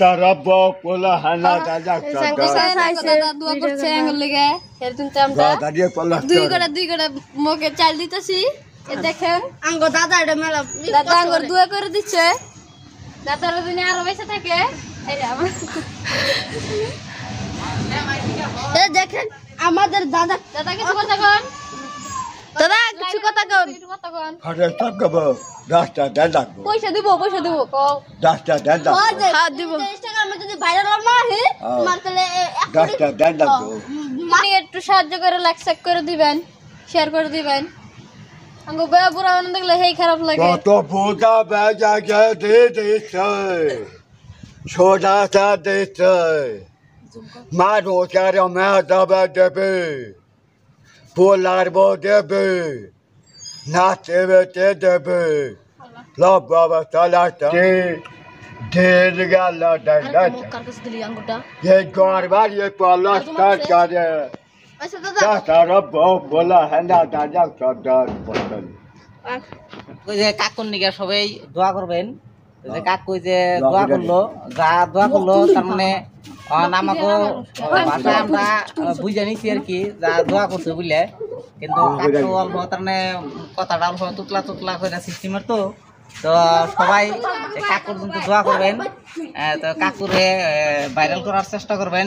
Doctor রব কোলা হানা দাদা দাদা দোয়া করছে আঙ্গুল লেগে এর দিন আমরা দাদিয়ে কোলা দুই করে মুখে চাল দিতেছি এ দেখেন আঙ্গ দাদা এটা মেলা দাদা আঙ্গুর দোয়া করে দিচ্ছে দাদার দিন আরো বেঁচে থাকে এইটা আমার এ দেখেন আমাদের দাদা কিছু কথা কোন দাদা কিছু কথা কোন ফাটা সব গব ডাক্তার দাদা পয়সা দিব কও ডাক্তার দাদা হ্যাঁ দিব ইনস্টাগ্রামে যদি ভাইরাল না হয় তোমার তাহলে ডাক্তার দাদা মানে একটু সাহায্য করে লাইক শেয়ার করে দিবেন শেয়ার করে দিবেন আঙ্গো বেয়া বুড়া মনে দেখলে হেই খারাপ লাগে কত ফোটা বেজা গে দিছে ছোটা সা দিছে মারো চার মে দবে দেবে পোলার বো দেবে নাচবে দেবে লব বাবা চালাটা ঢের গেল ডান্ডা কার কাছে দিলি আঙ্গুটা ये गौरवार ये पलस्तर करे আচ্ছা দাদা दादा रब बोला है ना दादा सरदार पटल ওই যে কাকুর নিকে সবাই দোয়া করবেন ওই যে কাকু যে দোয়া করলো যা দোয়া করলো তার মানে আমাকে ভাষা আমরা বুঝে নিছি আর কি যা দোয়া করছে বুঝলে কিন্তু কাকু অল্প তার মানে কথাটা অল্প তুতলা করে সিস্টেমের তো সবাই কাকুর কিন্তু দোয়া করবেন তো কাকুরে ভাইরাল করার চেষ্টা করবেন।